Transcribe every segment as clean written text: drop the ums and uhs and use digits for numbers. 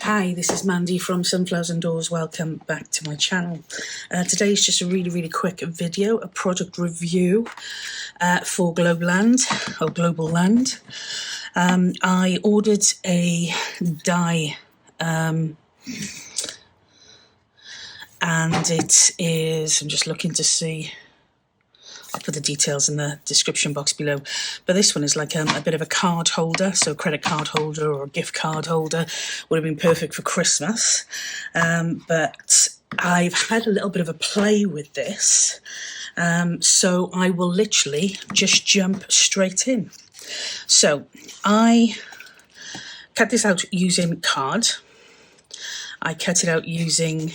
Hi, this is Mandy from SunflowersAndDors. Welcome back to my channel. Today is just a really quick video, a product review for Globleland. I ordered a die and it is, I'm just looking to see, I'll put the details in the description box below, but this one is like a bit of a card holder, so a credit card holder or a gift card holder would have been perfect for Christmas, but I've had a little bit of a play with this, so I will literally just jump straight in. So I cut this out using card. I cut it out using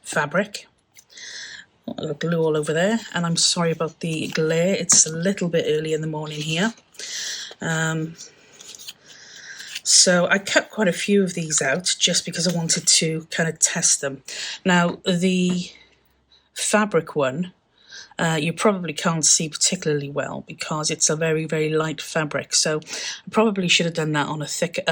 fabric. A little glue all over there, and I'm sorry about the glare, it's a little bit early in the morning here. So I cut quite a few of these out just because I wanted to kind of test them. Now the fabric one you probably can't see particularly well because it's a very light fabric, so I probably should have done that on a thick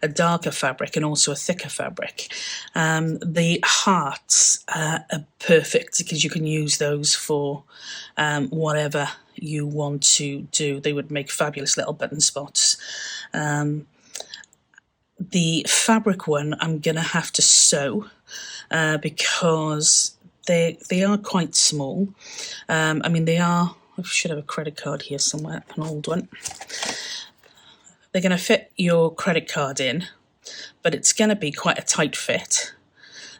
a darker fabric and also a thicker fabric. The hearts are perfect because you can use those for whatever you want to do. They would make fabulous little button spots. The fabric one I'm going to have to sew because they are quite small. I mean, they are, I should have a credit card here somewhere, an old one. They're going to fit your credit card in, but it's going to be quite a tight fit.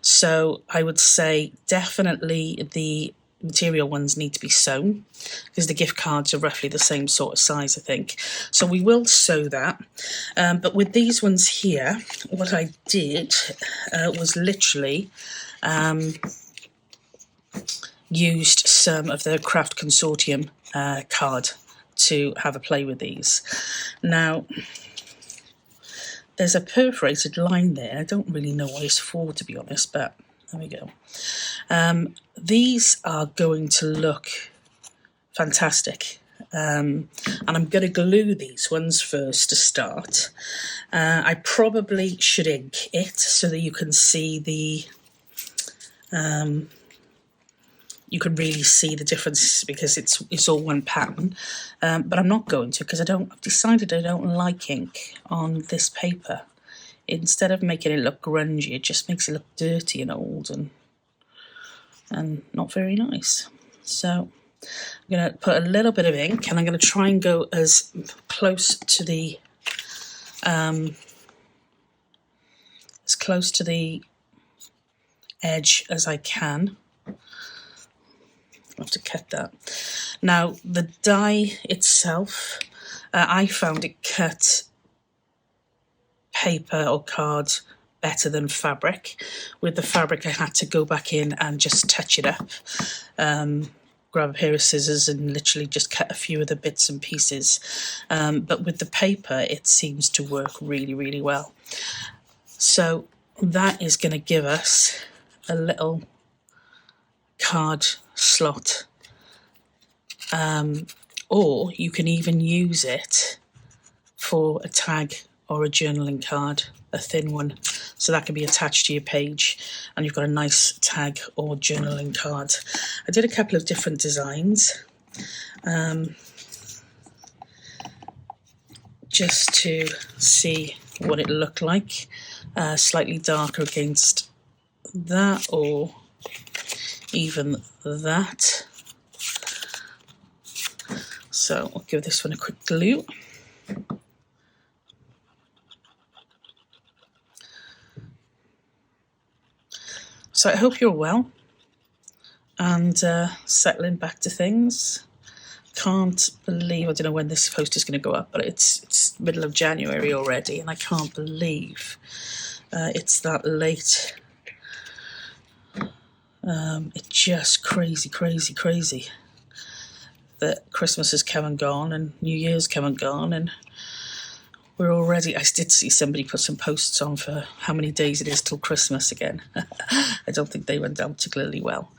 So I would say definitely the material ones need to be sewn because the gift cards are roughly the same sort of size, I think. So we will sew that. But with these ones here, what I did was literally used some of the Craft Consortium card to have a play with these. Now, there's a perforated line there. I don't really know what it's for, to be honest, but there we go. These are going to look fantastic. And I'm going to glue these ones first to start. I probably should ink it so that you can see the you can really see the difference because it's all one pattern, but I'm not going to because I've decided I don't like ink on this paper. Instead of making it look grungy, it just makes it look dirty and old and not very nice. So I'm going to put a little bit of ink and I'm going to try and go as close to the edge as I can. I'll have to cut that. Now the die itself, I found it cut paper or card better than fabric. With the fabric I had to go back in and just touch it up, grab a pair of scissors and literally just cut a few of the bits and pieces, but with the paper it seems to work really well. So that is going to give us a little card slot, or you can even use it for a tag or a journaling card, a thin one, so that can be attached to your page and you've got a nice tag or journaling card. I did a couple of different designs just to see what it looked like, slightly darker against that or even that. So I'll give this one a quick glue. So I hope you're well and settling back to things. Can't believe, I don't know when this post is going to go up, but it's middle of January already and I can't believe it's that late. It's just crazy that Christmas has come and gone and New Year's come and gone, and we're already, I did see somebody put some posts on for how many days it is till Christmas again. I don't think they went down particularly well.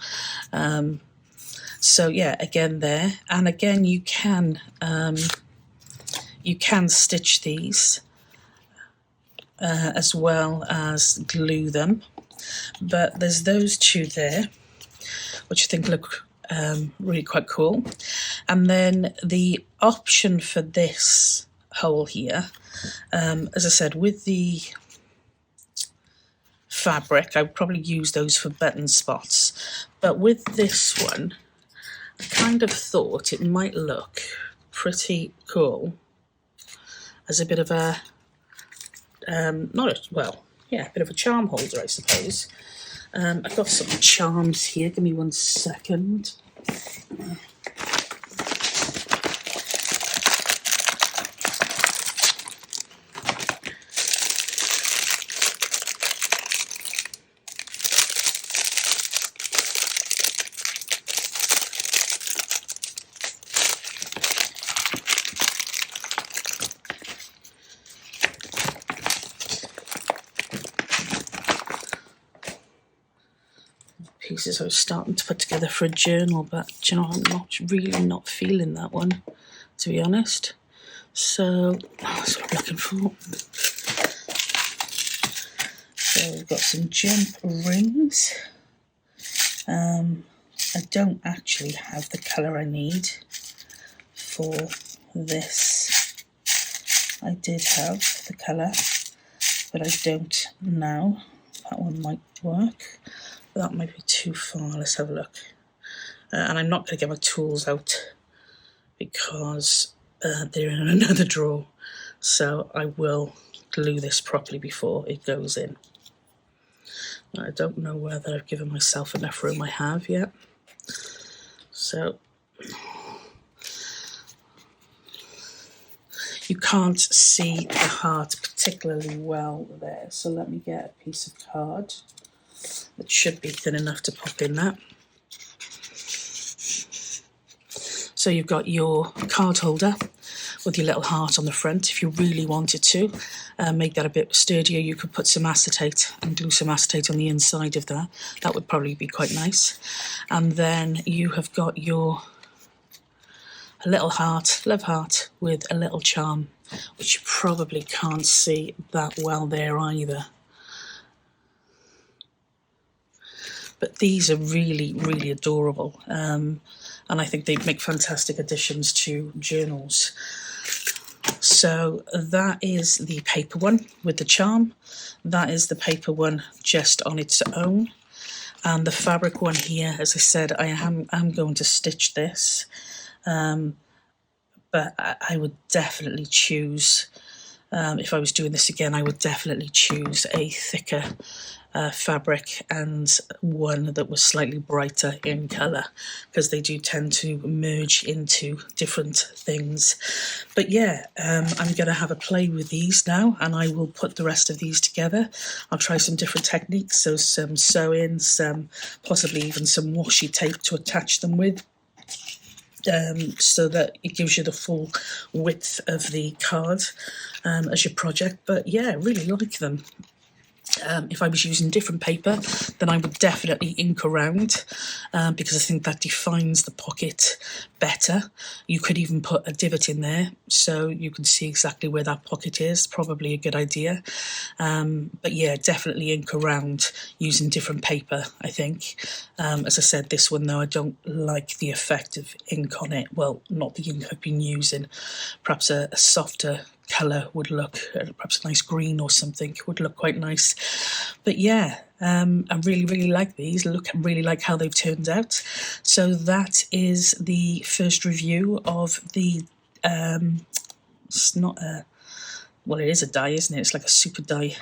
So yeah, again there, and again you can you can stitch these as well as glue them, but there's those two there which I think look really quite cool. And then the option for this hole here, as I said, with the fabric, I would probably use those for button spots, but with this one I kind of thought it might look pretty cool as a bit of a a bit of a charm holder, I suppose. I've got some charms here, give me 1 second. Pieces I was starting to put together for a journal, but you know, I'm really not feeling that one, to be honest. So that's what I'm looking for. So we've got some jump rings. I don't actually have the colour I need for this. I did have the colour, but I don't now. That one might work. That might be too far. Let's have a look. And I'm not going to get my tools out because they're in another drawer. So I will glue this properly before it goes in. I don't know whether I've given myself enough room. I have yet. So you can't see the heart particularly well there. So let me get a piece of card. It should be thin enough to pop in that. So you've got your card holder with your little heart on the front. If you really wanted to make that a bit sturdier, you could put some acetate and glue some acetate on the inside of that. That would probably be quite nice. And then you have got your little heart, love heart, with a little charm, which you probably can't see that well there either. But these are really, really adorable. And I think they make fantastic additions to journals. So that is the paper one with the charm. That is the paper one just on its own. And the fabric one here, as I said, I am going to stitch this. But I would definitely choose, if I was doing this again, I would definitely choose a thicker fabric and one that was slightly brighter in colour, because they do tend to merge into different things. But yeah, I'm going to have a play with these now, and I will put the rest of these together. I'll try some different techniques, so some sewing, some possibly even some washi tape to attach them with. So that it gives you the full width of the card as your project. But yeah, really like them. If I was using different paper, then I would definitely ink around, because I think that defines the pocket better. You could even put a divot in there so you can see exactly where that pocket is. Probably a good idea. But yeah, definitely ink around using different paper, I think. As I said, this one though, I don't like the effect of ink on it. Well, not the ink I've been using. Perhaps a softer colour would look, perhaps a nice green or something would look quite nice. But yeah, I really like these. I really like how they've turned out. So that is the first review of the it's not a, well, it is a die, isn't it? It's like a super die.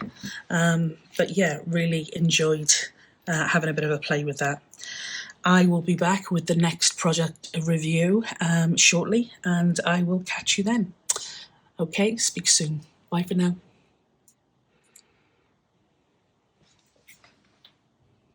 But yeah, really enjoyed having a bit of a play with that. I will be back with the next project review shortly, and I will catch you then. Okay, speak soon. Bye for now.